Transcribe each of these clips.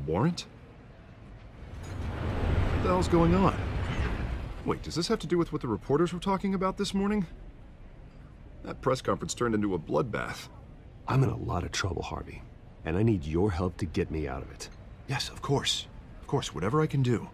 warrant? What the hell's going on? Wait, does this have to do with what the reporters were talking about this morning? That press conference turned into a bloodbath. I'm in a lot of trouble, Harvey, and I need your help to get me out of it. Yes, of course. Of course, whatever I can do.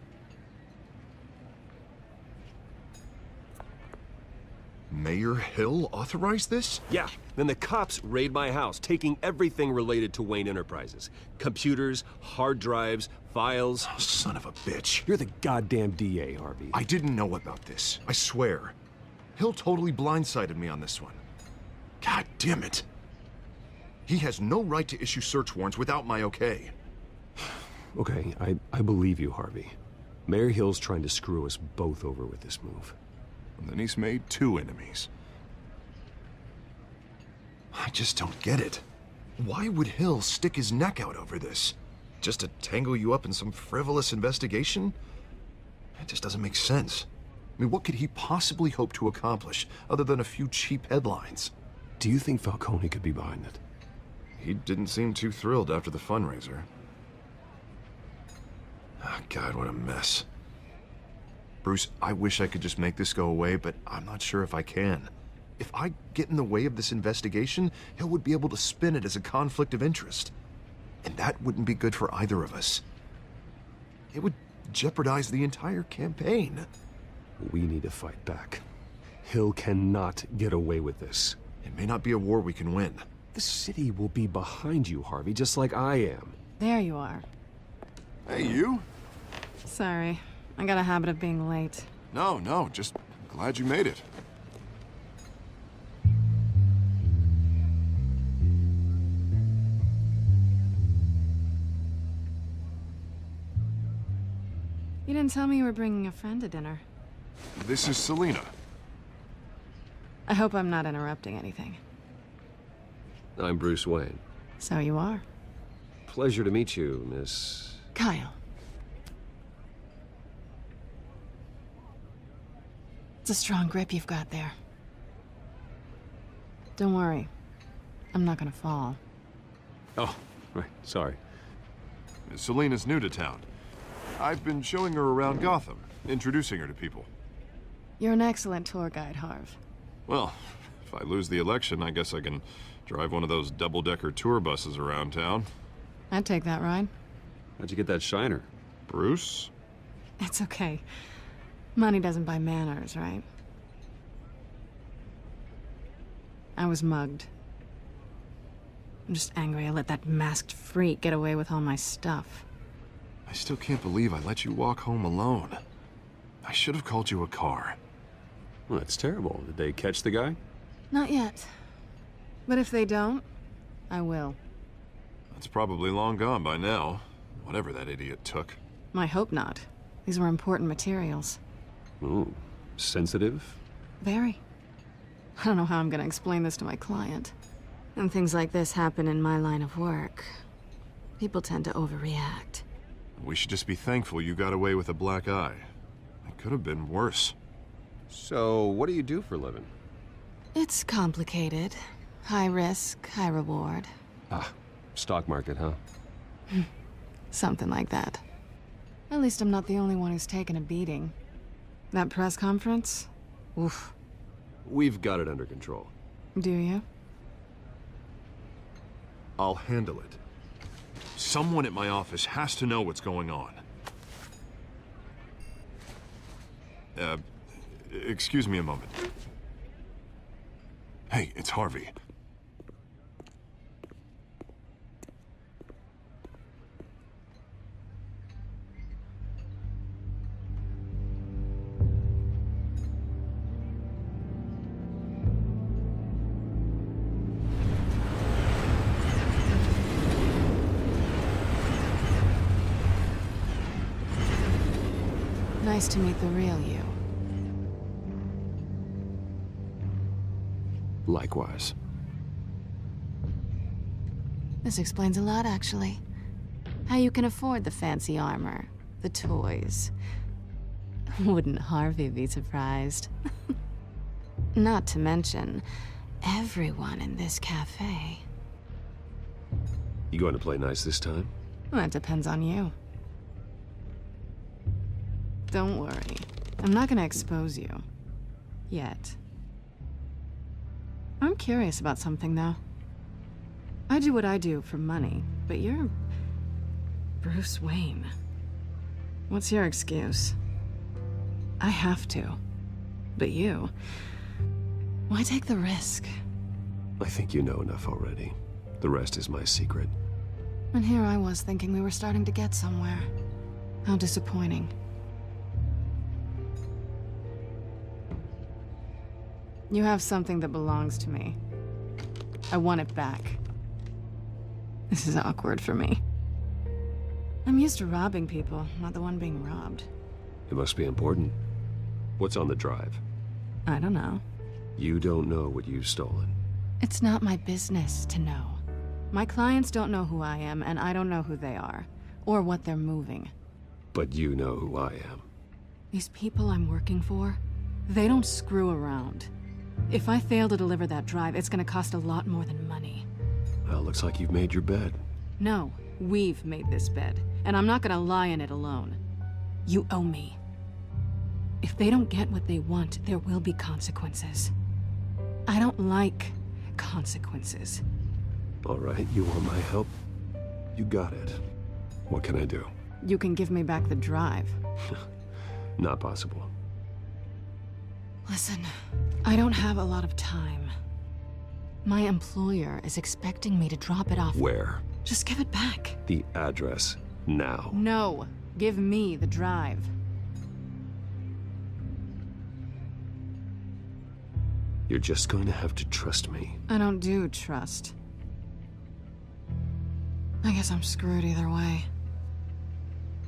Mayor Hill authorized this? Yeah, then the cops raid my house, taking everything related to Wayne Enterprises. Computers, hard drives, files. Oh, son of a bitch. You're the goddamn DA, Harvey. I didn't know about this. I swear. Hill totally blindsided me on this one. God damn it. He has no right to issue search warrants without my okay. Okay, I believe you, Harvey. Mayor Hill's trying to screw us both over with this move. And then he's made 2 enemies. I just don't get it. Why would Hill stick his neck out over this? Just to tangle you up in some frivolous investigation? It just doesn't make sense. I mean, what could he possibly hope to accomplish other than a few cheap headlines? Do you think Falcone could be behind it? He didn't seem too thrilled after the fundraiser. Oh, God, what a mess. Bruce, I wish I could just make this go away, but I'm not sure if I can. If I get in the way of this investigation, Hill would be able to spin it as a conflict of interest. And that wouldn't be good for either of us. It would jeopardize the entire campaign. We need to fight back. Hill cannot get away with this. It may not be a war we can win. The city will be behind you, Harvey, just like I am. There you are. Hey, you? Sorry. I got a habit of being late. No, just glad you made it. You didn't tell me you were bringing a friend to dinner. This is Selena. I hope I'm not interrupting anything. I'm Bruce Wayne. So you are. Pleasure to meet you, Miss... Kyle. It's a strong grip you've got there. Don't worry. I'm not gonna fall. Oh, right, sorry. Selena's new to town. I've been showing her around Gotham, introducing her to people. You're an excellent tour guide, Harv. Well, if I lose the election, I guess I can drive one of those double-decker tour buses around town. I'd take that ride. How'd you get that shiner? Bruce? It's okay. Money doesn't buy manners, right? I was mugged. I'm just angry I let that masked freak get away with all my stuff. I still can't believe I let you walk home alone. I should have called you a car. Well, that's terrible. Did they catch the guy? Not yet. But if they don't, I will. That's probably long gone by now, whatever that idiot took. I hope not. These were important materials. Ooh, sensitive? Very. I don't know how I'm gonna explain this to my client. And things like this happen in my line of work. People tend to overreact. We should just be thankful you got away with a black eye. It could have been worse. So, what do you do for a living? It's complicated. High risk, high reward. Ah, stock market, huh? Something like that. At least I'm not the only one who's taken a beating. That press conference? Oof. We've got it under control. Do you? I'll handle it. Someone at my office has to know what's going on. Excuse me a moment. Hey, it's Harvey. Nice to meet the real you. Likewise. This explains a lot, actually. How you can afford the fancy armor, the toys. Wouldn't Harvey be surprised? Not to mention, everyone in this cafe. You going to play nice this time? That depends on you. Don't worry. I'm not gonna expose you. Yet. I'm curious about something, though. I do what I do for money, but you're Bruce Wayne. What's your excuse? I have to. But you... why take the risk? I think you know enough already. The rest is my secret. And here I was thinking we were starting to get somewhere. How disappointing. You have something that belongs to me. I want it back. This is awkward for me. I'm used to robbing people, not the one being robbed. It must be important. What's on the drive? I don't know. You don't know what you've stolen. It's not my business to know. My clients don't know who I am, and I don't know who they are, or what they're moving. But you know who I am. These people I'm working for, they don't screw around. If I fail to deliver that drive, it's gonna cost a lot more than money. Well, looks like you've made your bed. No, we've made this bed, and I'm not gonna lie in it alone. You owe me. If they don't get what they want, there will be consequences. I don't like consequences. All right, you want my help? You got it. What can I do? You can give me back the drive. Not possible. Listen, I don't have a lot of time. My employer is expecting me to drop it off. Where? Just give it back. The address, now. No, give me the drive. You're just going to have to trust me. I don't do trust. I guess I'm screwed either way.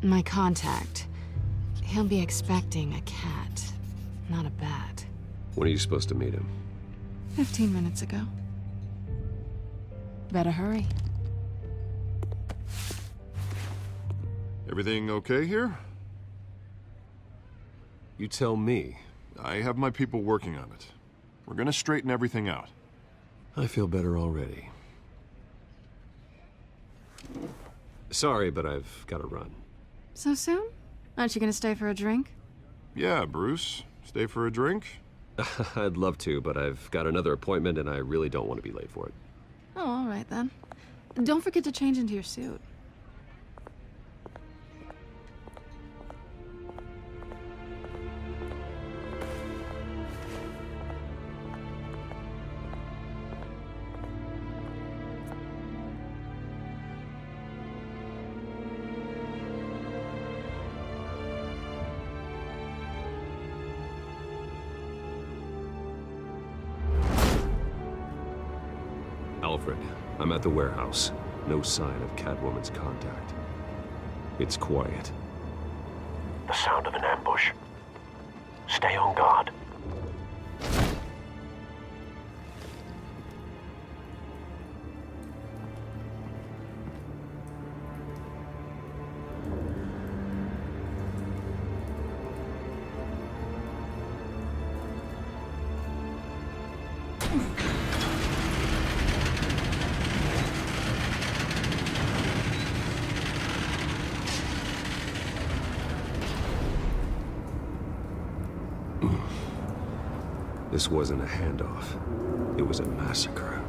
My contact, he'll be expecting a cat, not a bat. When are you supposed to meet him? 15 minutes ago. Better hurry. Everything okay here? You tell me. I have my people working on it. We're gonna straighten everything out. I feel better already. Sorry, but I've got to run. So soon? Aren't you gonna stay for a drink? Yeah, Bruce. Stay for a drink? I'd love to, but I've got another appointment and I really don't want to be late for it. Oh, all right then. Don't forget to change into your suit. Alfred, I'm at the warehouse. No sign of Catwoman's contact. It's quiet. The sound of an ambush. Stay on guard. This wasn't a handoff. It was a massacre.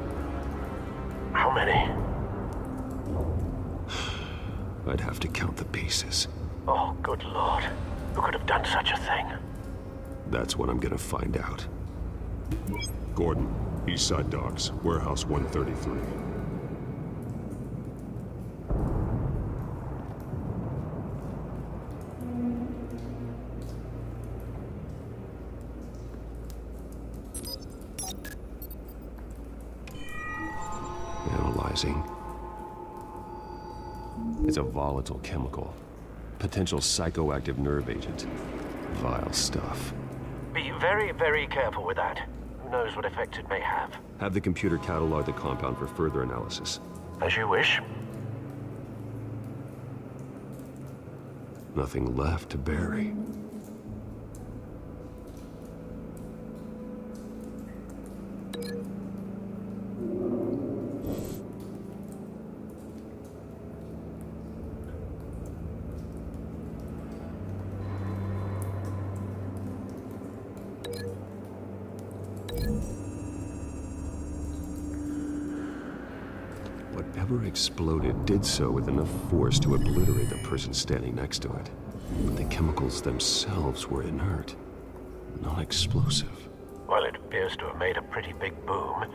How many? I'd have to count the pieces. Oh, good lord. Who could have done such a thing? That's what I'm gonna find out. Gordon, Eastside Docks, Warehouse 133. Analyzing. It's a volatile chemical. Potential psychoactive nerve agent. Vile stuff. Be very, very careful with that. Who knows what effect it may have. Have the computer catalog the compound for further analysis. As you wish. Nothing left to bury. Whatever exploded did so with enough force to obliterate the person standing next to it. But the chemicals themselves were inert, not explosive. Well, it appears to have made a pretty big boom.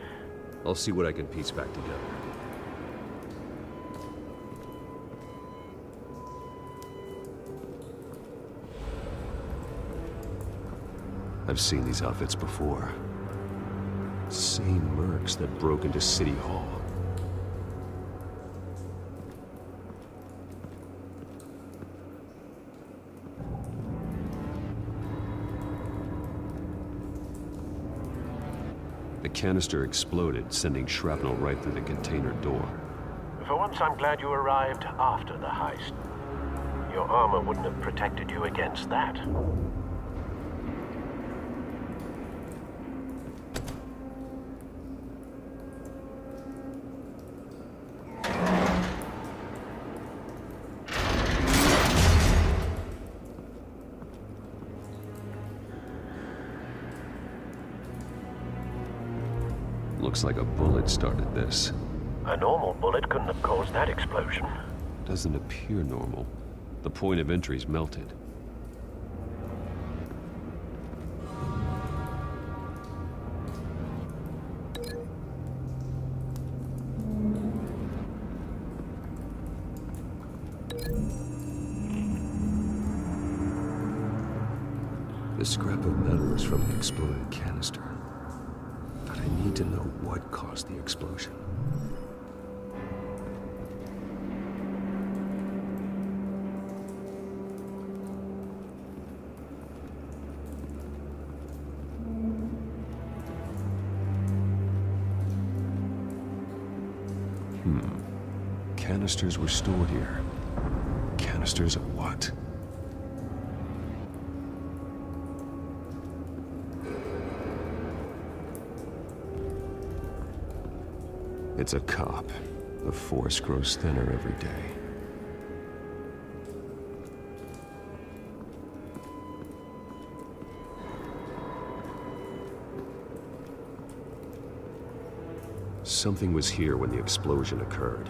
I'll see what I can piece back together. I've seen these outfits before. Same mercs that broke into City Hall. The canister exploded, sending shrapnel right through the container door. For once, I'm glad you arrived after the heist. Your armor wouldn't have protected you against that. Looks like a bullet started this. A normal bullet couldn't have caused that explosion. Doesn't appear normal. The point of entry's melted. This scrap of metal is from the exploded canister. But I need to know what caused the explosion. Canisters were stored here. Canisters of what? It's a cop. The force grows thinner every day. Something was here when the explosion occurred.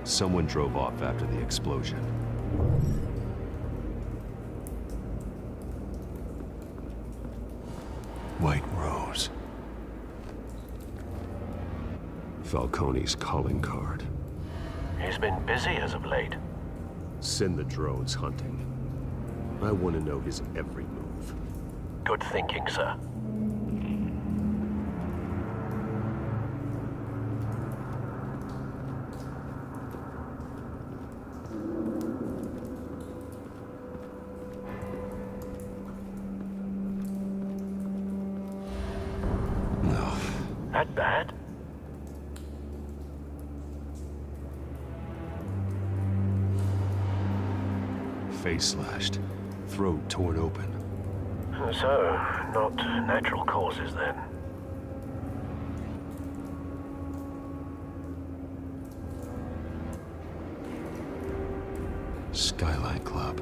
Someone drove off after the explosion. White Rose. Falcone's calling card. He's been busy as of late. Send the drones hunting. I want to know his every move. Good thinking, sir. That bad? Face slashed, throat torn open. So, not natural causes then. Skylight Club.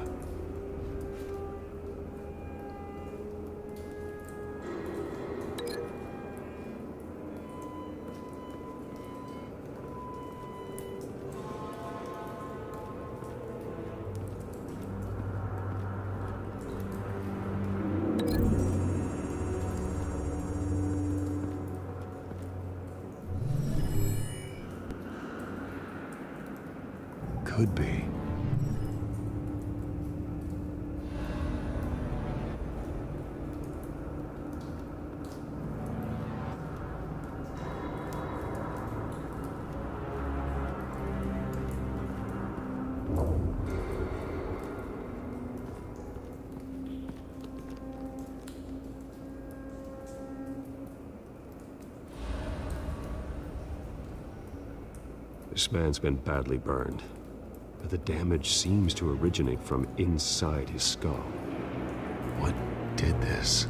Could be. This man's been badly burned, but the damage seems to originate from inside his skull. What did this?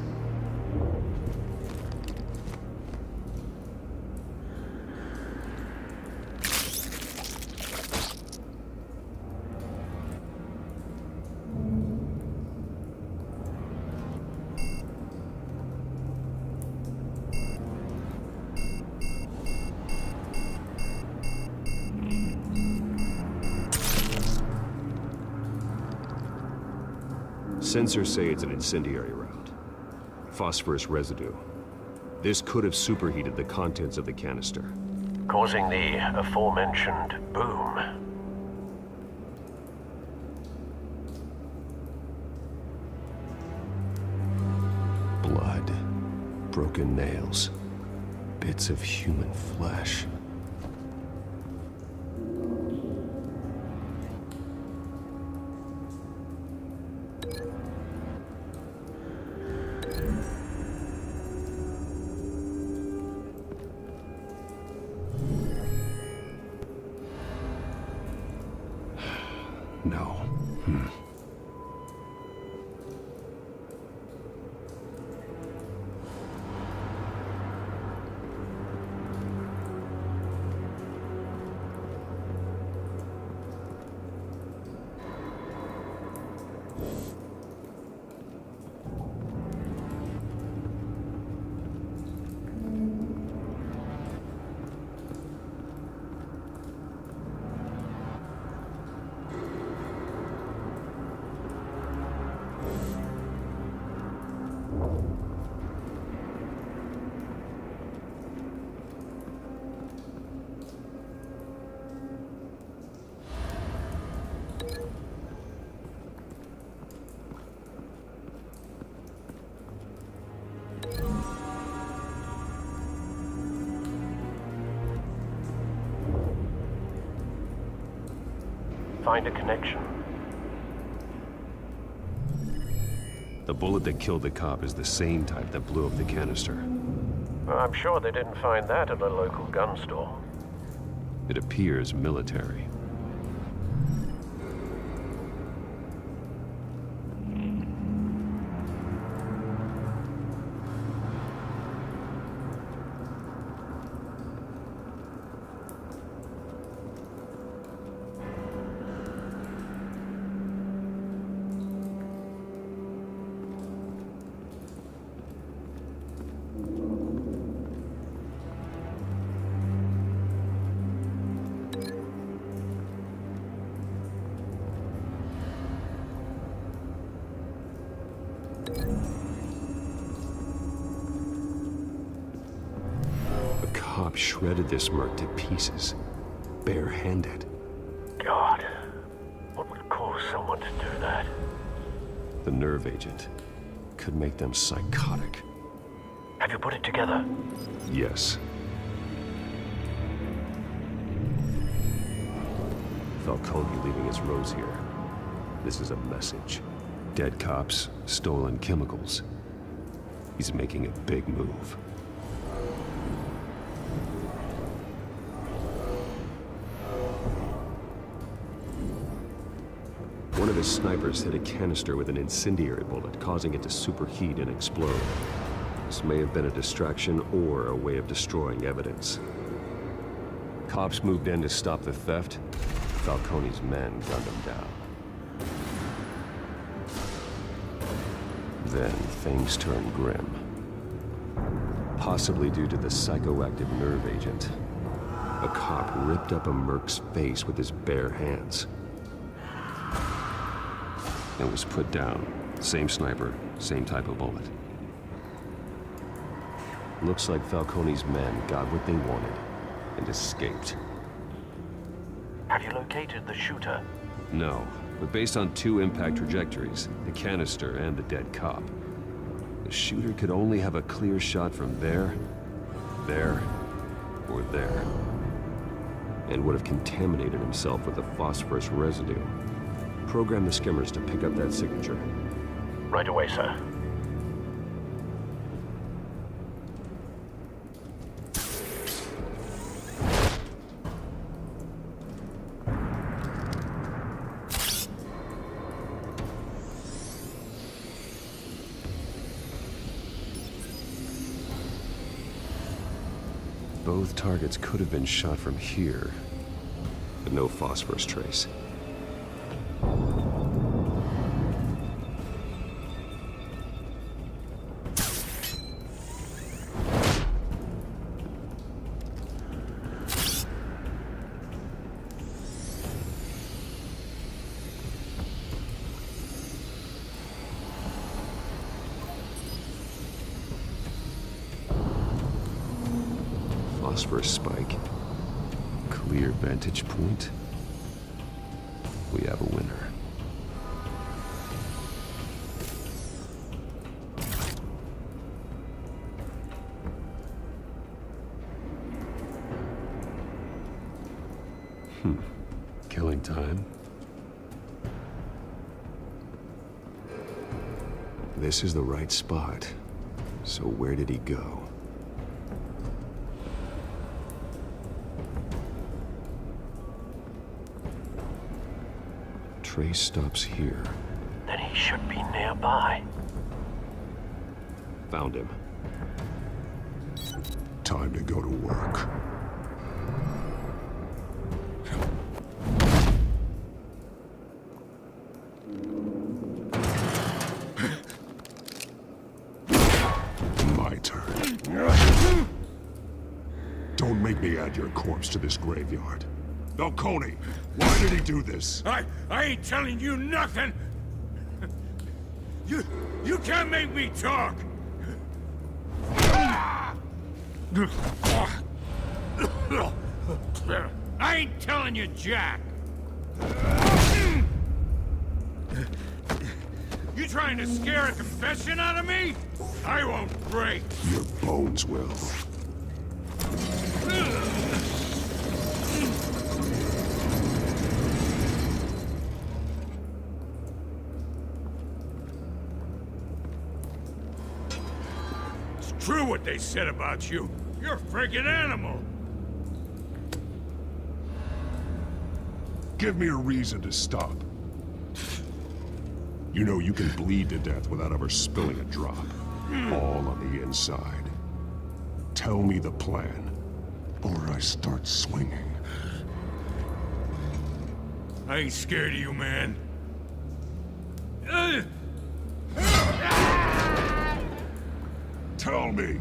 Sensors say it's an incendiary round. Phosphorus residue. This could have superheated the contents of the canister, Causing the aforementioned boom. Blood, broken nails, bits of human flesh. No. Find a connection. The bullet that killed the cop is the same type that blew up the canister. Well, I'm sure they didn't find that at a local gun store. It appears military. Cop shredded this merc to pieces, bare-handed. God, what would cause someone to do that? The nerve agent could make them psychotic. Have you put it together? Yes. Falcone leaving his rose here. This is a message. Dead cops, stolen chemicals. He's making a big move. One of his snipers hit a canister with an incendiary bullet, causing it to superheat and explode. This may have been a distraction or a way of destroying evidence. Cops moved in to stop the theft. Falcone's men gunned him down. Then things turned grim. Possibly due to the psychoactive nerve agent. A cop ripped up a merc's face with his bare hands. And was put down. Same sniper, same type of bullet. Looks like Falcone's men got what they wanted and escaped. Have you located the shooter? No, but based on two impact trajectories, the canister and the dead cop, the shooter could only have a clear shot from there, or there, and would have contaminated himself with the phosphorus residue. Program the skimmers to pick up that signature. Right away, sir. Both targets could have been shot from here, but no phosphorus trace. Phosphorus spike. Clear vantage point. We have a winner. Killing time. This is the right spot. So where did he go? Trace stops here. Then he should be nearby. Found him. Time to go to work. My turn. Don't make me add your corpse to this graveyard. Falcone, why did he do this? I ain't telling you nothing! You can't make me talk! I ain't telling you jack! You trying to scare a confession out of me? I won't break! Your bones will. True what they said about you. You're a friggin' animal. Give me a reason to stop. You know you can bleed to death without ever spilling a drop. All on the inside. Tell me the plan, or I start swinging. I ain't scared of you, man. Tell me!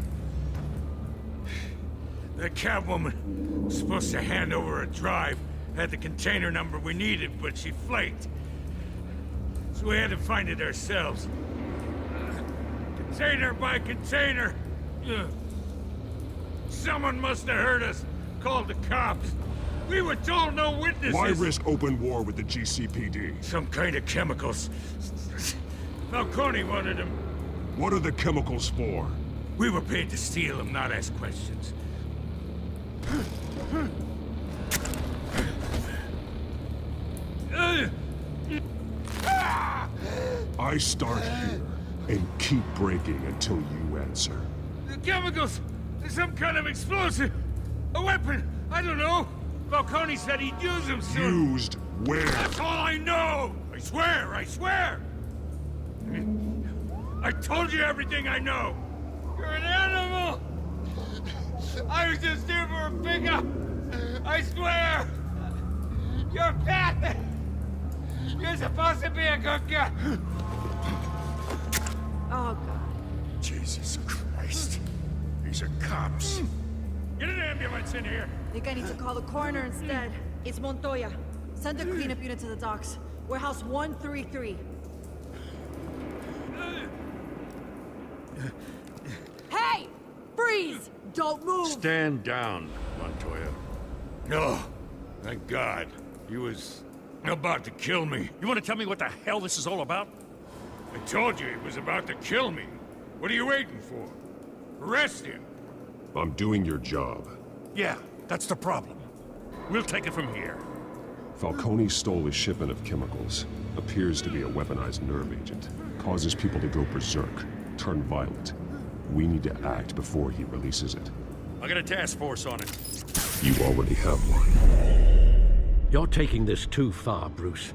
The Catwoman was supposed to hand over a drive, had the container number we needed, but she flaked. So we had to find it ourselves. Container by container. Someone must have heard us, called the cops. We were told no witnesses. Why risk open war with the GCPD? Some kind of chemicals. Falcone wanted them. What are the chemicals for? We were paid to steal them, not ask questions. I start here and keep breaking until you answer. The chemicals! There's some kind of explosive! A weapon! I don't know! Falcone said he'd use them soon! Used where? That's all I know! I swear! I swear! I told you everything I know! You're an animal! I was just here for a pickup! I swear! You're fat! You're supposed to be a good guy! Oh, God. Jesus Christ. These are cops. Get an ambulance in here! Think I need to call the coroner instead. It's Montoya. Send the cleanup unit to the docks. Warehouse 133. Hey! Freeze! Don't move! Stand down, Montoya. No. Thank God. He was about to kill me. You want to tell me what the hell this is all about? I told you he was about to kill me. What are you waiting for? Arrest him. I'm doing your job. Yeah, that's the problem. We'll take it from here. Falcone stole a shipment of chemicals. Appears to be a weaponized nerve agent. Causes people to go berserk, turn violent. We need to act before he releases it. I got a task force on it. You already have one. You're taking this too far, Bruce.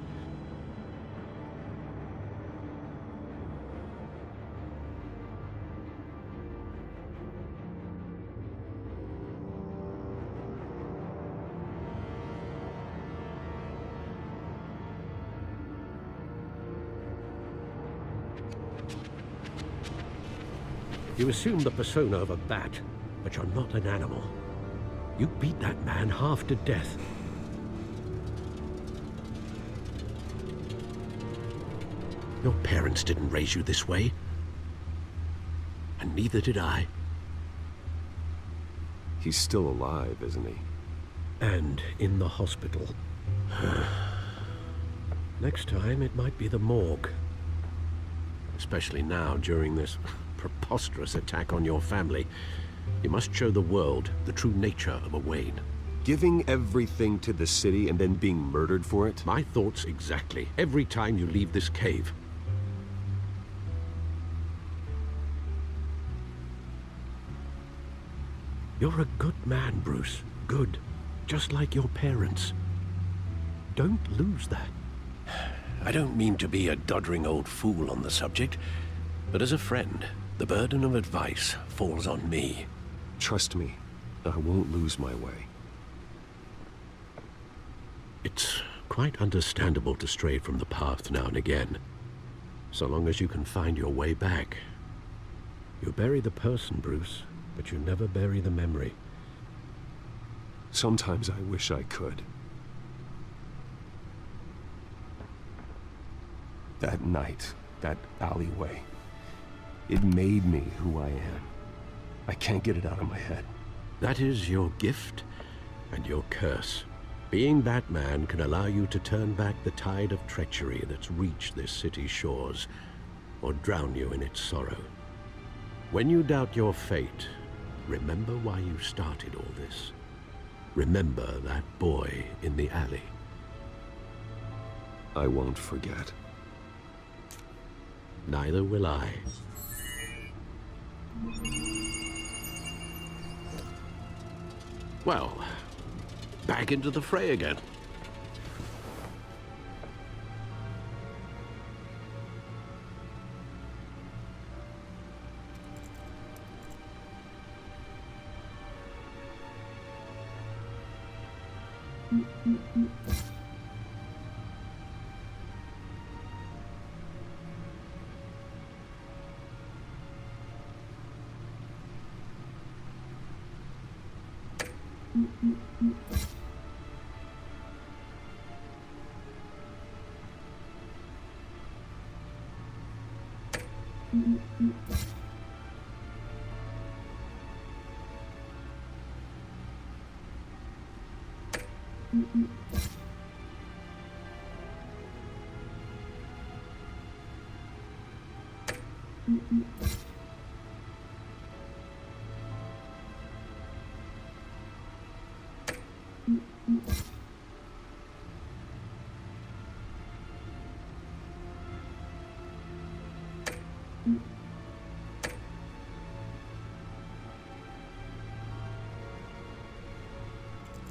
You assume the persona of a bat, but you're not an animal. You beat that man half to death. Your parents didn't raise you this way. And neither did I. He's still alive, isn't he? And in the hospital. Next time, it might be the morgue. Especially now, during this preposterous attack on your family. You must show the world the true nature of a Wayne. Giving everything to the city and then being murdered for it? My thoughts exactly. Every time you leave this cave. You're a good man, Bruce. Good. Just like your parents. Don't lose that. I don't mean to be a doddering old fool on the subject, but as a friend, the burden of advice falls on me. Trust me, I won't lose my way. It's quite understandable to stray from the path now and again, so long as you can find your way back. You bury the person, Bruce, but you never bury the memory. Sometimes I wish I could. That night, that alleyway, it made me who I am. I can't get it out of my head. That is your gift and your curse. Being that man can allow you to turn back the tide of treachery that's reached this city's shores, or drown you in its sorrow. When you doubt your fate, remember why you started all this. Remember that boy in the alley. I won't forget. Neither will I. Well, back into the fray again.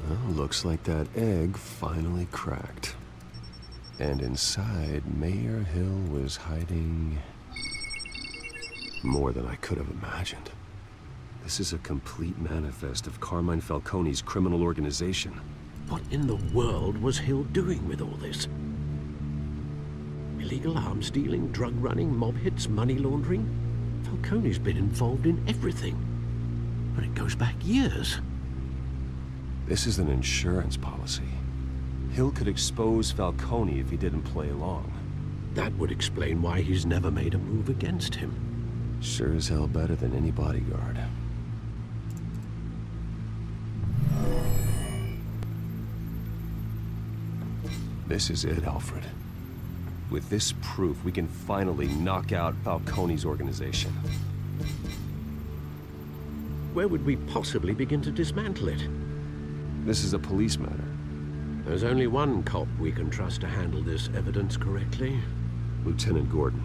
Well, looks like that egg finally cracked. And inside, Mayor Hill was hiding more than I could have imagined. This is a complete manifest of Carmine Falcone's criminal organization. What in the world was Hill doing with all this? Illegal arms dealing, drug running, mob hits, money laundering? Falcone's been involved in everything. And it goes back years. This is an insurance policy. Hill could expose Falcone if he didn't play along. That would explain why he's never made a move against him. Sure as hell better than any bodyguard. This is it, Alfred. With this proof, we can finally knock out Falcone's organization. Where would we possibly begin to dismantle it? This is a police matter. There's only one cop we can trust to handle this evidence correctly. Lieutenant Gordon.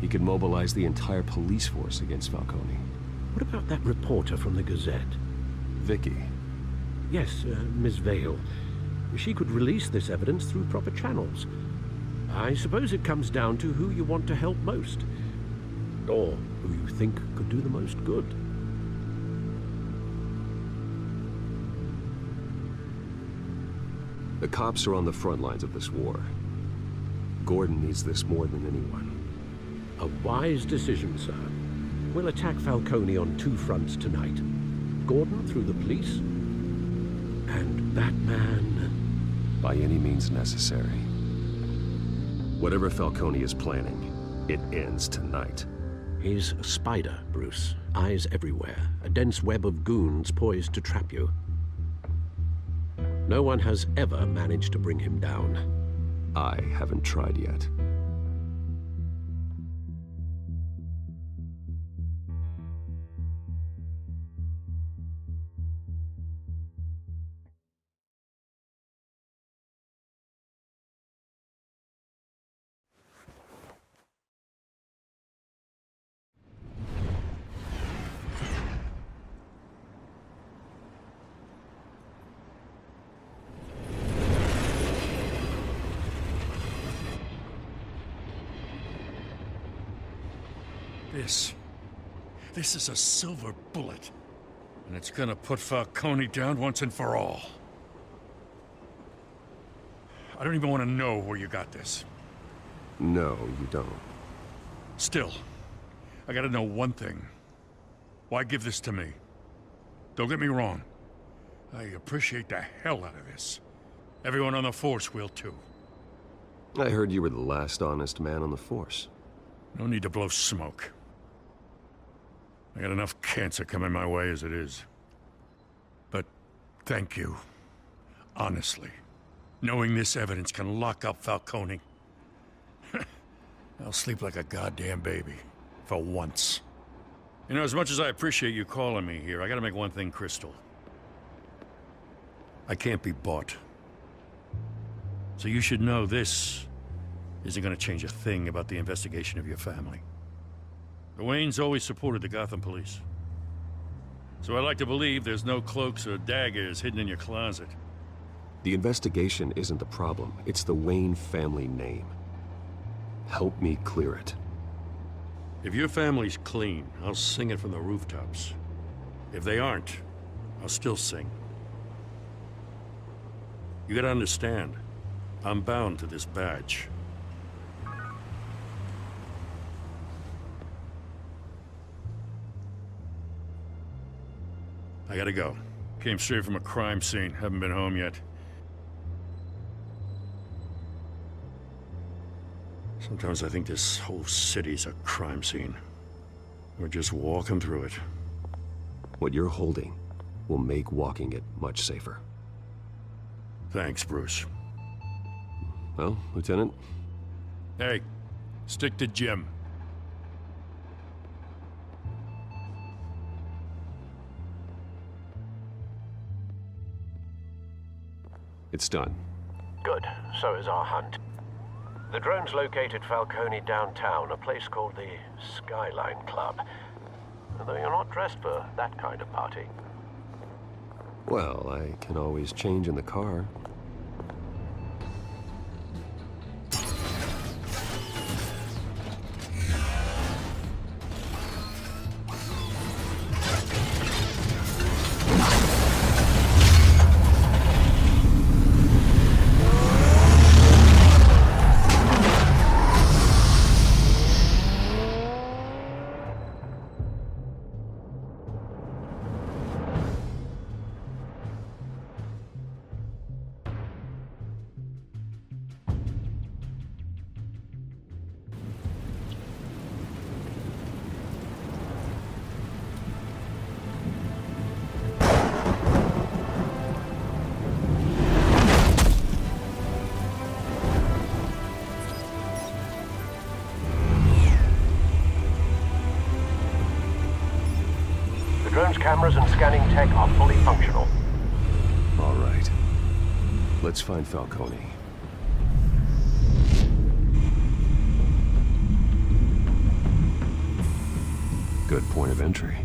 He could mobilize the entire police force against Falcone. What about that reporter from the Gazette? Vicky. Yes, Miss Vale. She could release this evidence through proper channels. I suppose it comes down to who you want to help most. Or who you think could do the most good. The cops are on the front lines of this war. Gordon needs this more than anyone. A wise decision, sir. We'll attack Falcone on 2 fronts tonight. Gordon through the police, and Batman... By any means necessary. Whatever Falcone is planning, it ends tonight. He's a spider, Bruce. Eyes everywhere. A dense web of goons poised to trap you. No one has ever managed to bring him down. I haven't tried yet. This is a silver bullet. And it's gonna put Falcone down once and for all. I don't even want to know where you got this. No, you don't. Still, I gotta know one thing. Why give this to me? Don't get me wrong. I appreciate the hell out of this. Everyone on the Force will too. I heard you were the last honest man on the Force. No need to blow smoke. I got enough cancer coming my way as it is. But thank you. Honestly. Knowing this evidence can lock up Falcone. I'll sleep like a goddamn baby. For once. You know, as much as I appreciate you calling me here, I gotta make one thing crystal. I can't be bought. So you should know this isn't gonna change a thing about the investigation of your family. The Waynes always supported the Gotham police. So I like to believe there's no cloaks or daggers hidden in your closet. The investigation isn't the problem. It's the Wayne family name. Help me clear it. If your family's clean, I'll sing it from the rooftops. If they aren't, I'll still sing. You gotta understand, I'm bound to this badge. I gotta go. Came straight from a crime scene. Haven't been home yet. Sometimes I think this whole city's a crime scene. We're just walking through it. What you're holding will make walking it much safer. Thanks, Bruce. Well, Lieutenant? Hey, stick to Jim. It's done. Good. So is our hunt. The drones located Falcone downtown, a place called the Skyline Club. Although you're not dressed for that kind of party. Well, I can always change in the car. Drone's cameras and scanning tech are fully functional. All right. Let's find Falcone. Good point of entry.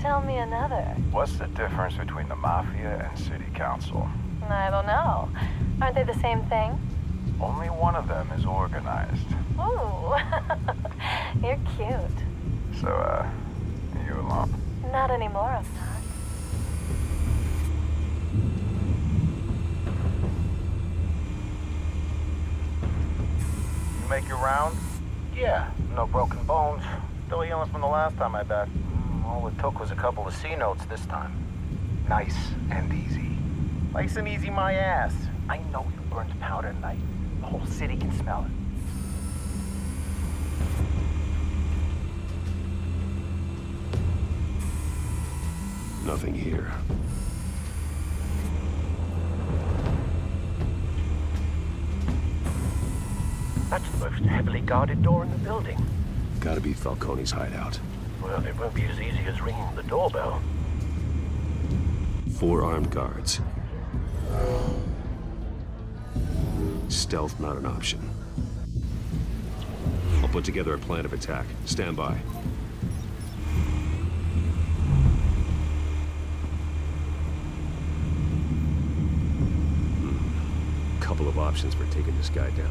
Tell me another. What's the difference between the Mafia and City Council? I don't know. Aren't they the same thing? Only one of them is organized. Ooh, you're cute. So, you alone? Not anymore, I'm not. You make your round? Yeah, no broken bones. Still healing from the last time, I bet. All it took was a couple of C notes this time. Nice and easy. Nice and easy, my ass. I know you burned powder tonight. The whole city can smell it. Nothing here. That's the most heavily guarded door in the building. Gotta be Falcone's hideout. Well, it won't be as easy as ringing the doorbell. 4 armed guards. Stealth not an option. I'll put together a plan of attack. Stand by. Couple of options for taking this guy down.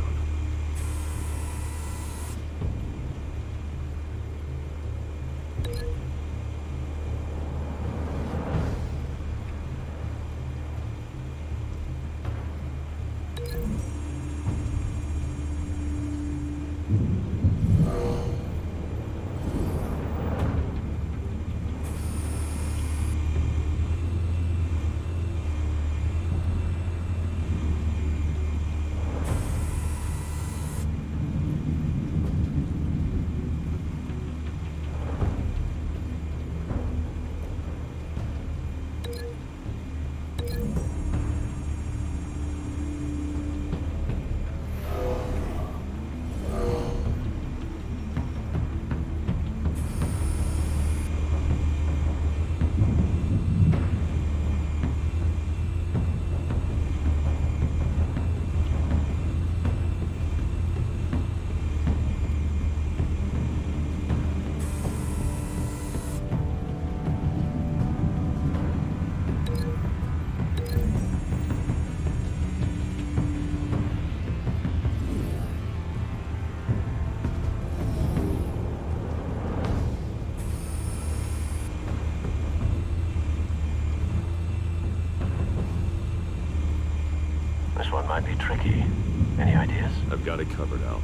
This one might be tricky. Any ideas? I've got it covered, Al.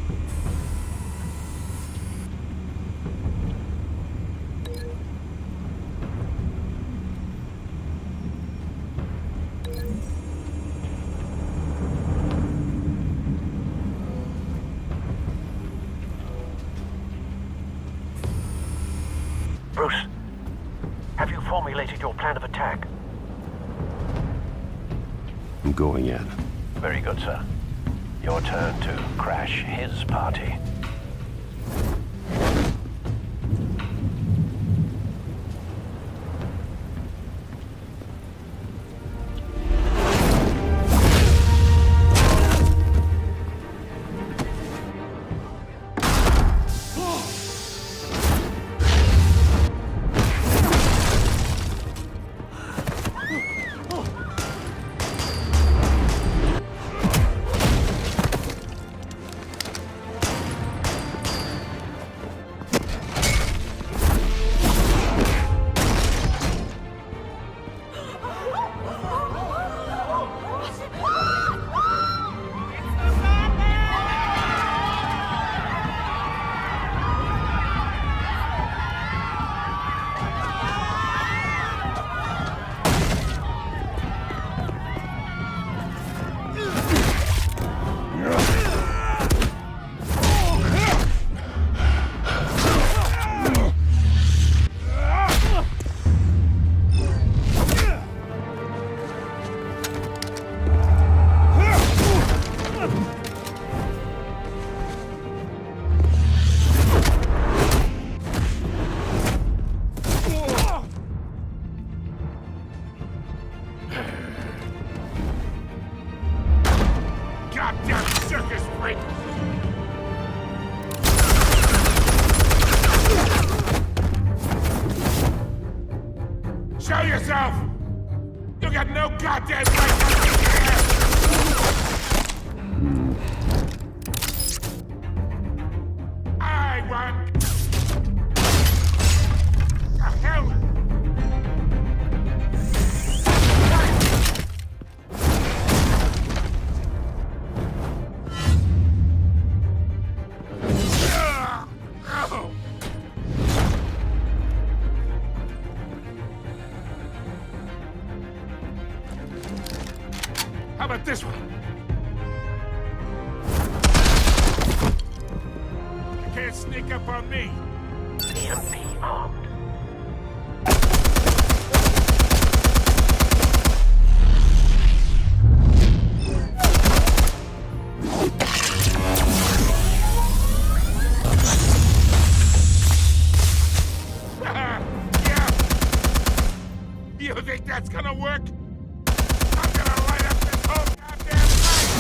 Bruce, have you formulated your plan of attack? I'm going in. Very good, sir. Your turn to crash his party. Show yourself! You got no goddamn right to be here! I want... The hell? How about this one? You can't sneak up on me. EMP armed. You think that's gonna work? I'm gonna light up this whole goddamn place!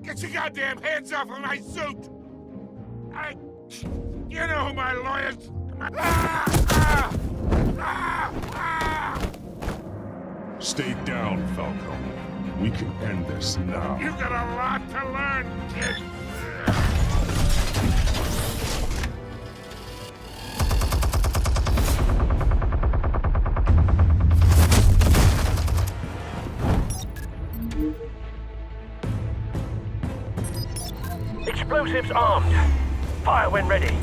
Get your goddamn hands off of my suit! You know who my lawyers... Stay down, Falco. We can end this now. You got a lot to learn, kid. Explosives armed. Fire when ready.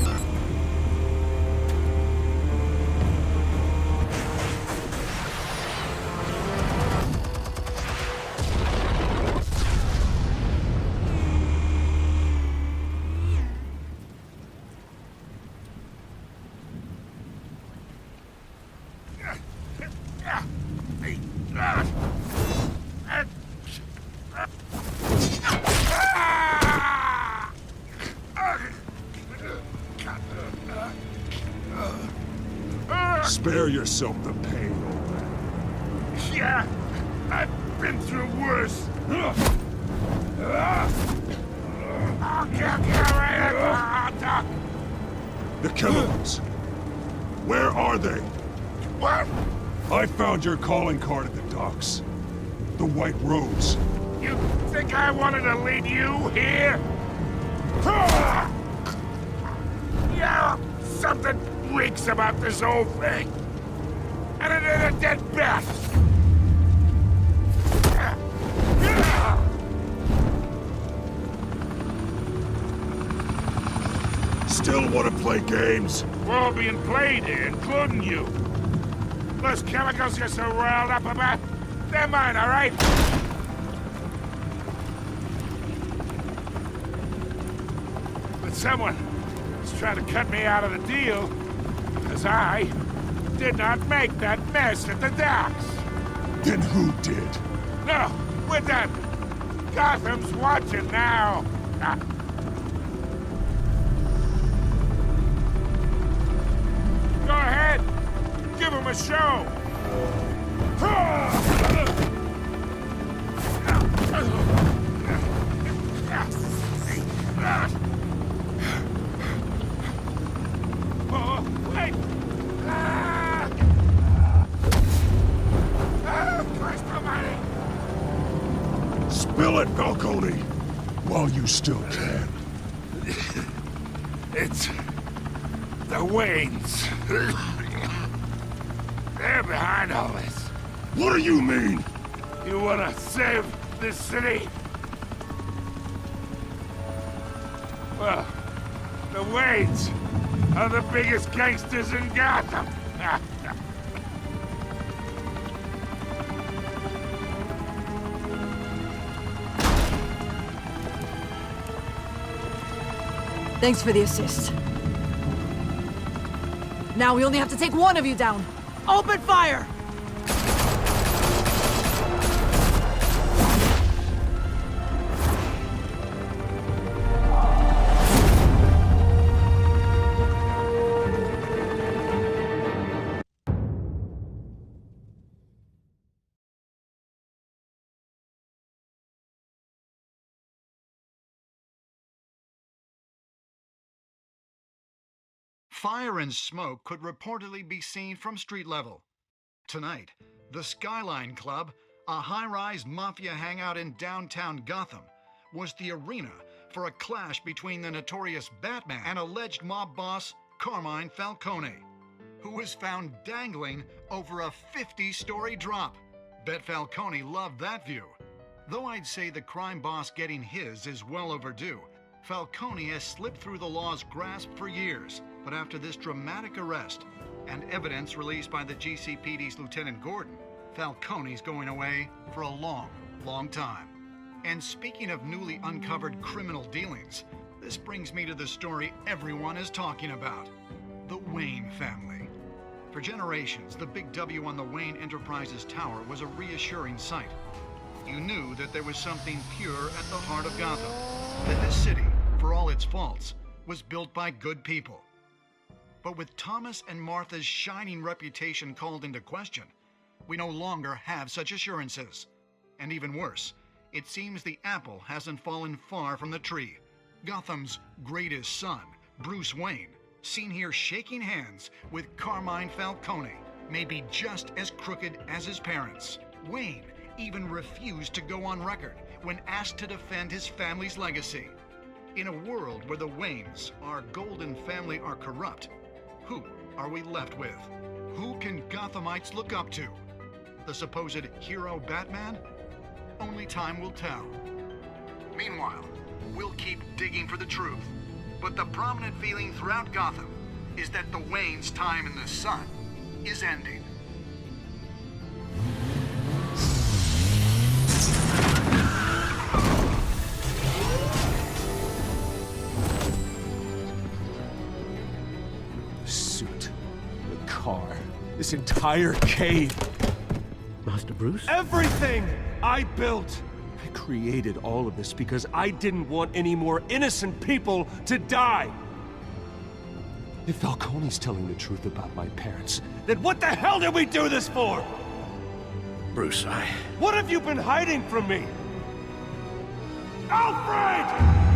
Spare yourself the pain, old man. Yeah, I've been through worse. I'll kill you right at the hot dog. The chemicals. Where are they? What? I found your calling card at the docks. The White Rose. You think I wanted to lead you here? Yeah, something reeks about this whole thing. And it is a dead bat. Still want to play games? We're all being played here, including you. Those chemicals you're so riled up about, they're mine, all right? But someone is trying to cut me out of the deal, because I did not make that mess at the docks. Then who did? No, we're done. Gotham's watching now. Go ahead. Give him a show. Oh, wait. Christ almighty. Spill it, Falcone, while you still can. It's the Waynes. They're behind all this. What do you mean? You wanna save this city? Well, the Waynes are the biggest gangsters in Gotham. Thanks for the assist. Now we only have to take one of you down. Open fire! Fire and smoke could reportedly be seen from street level. Tonight, the Skyline Club, a high-rise mafia hangout in downtown Gotham, was the arena for a clash between the notorious Batman and alleged mob boss Carmine Falcone, who was found dangling over a 50-story drop. Bet Falcone loved that view. Though I'd say the crime boss getting his is well overdue, Falcone has slipped through the law's grasp for years. But after this dramatic arrest and evidence released by the GCPD's Lieutenant Gordon, Falcone's going away for a long, long time. And speaking of newly uncovered criminal dealings, this brings me to the story everyone is talking about. The Wayne family. For generations, the big W on the Wayne Enterprises tower was a reassuring sight. You knew that there was something pure at the heart of Gotham. That this city, for all its faults, was built by good people. But with Thomas and Martha's shining reputation called into question, we no longer have such assurances. And even worse, it seems the apple hasn't fallen far from the tree. Gotham's greatest son, Bruce Wayne, seen here shaking hands with Carmine Falcone, may be just as crooked as his parents. Wayne even refused to go on record when asked to defend his family's legacy. In a world where the Waynes, our golden family, are corrupt, who are we left with? Who can Gothamites look up to? The supposed hero Batman? Only time will tell. Meanwhile, we'll keep digging for the truth. But the prominent feeling throughout Gotham is that the Waynes' time in the sun is ending. The suit, the car, this entire cave. Master Bruce? Everything I built! I created all of this because I didn't want any more innocent people to die! If Falcone's telling the truth about my parents, then what the hell did we do this for? Bruce, What have you been hiding from me? Alfred!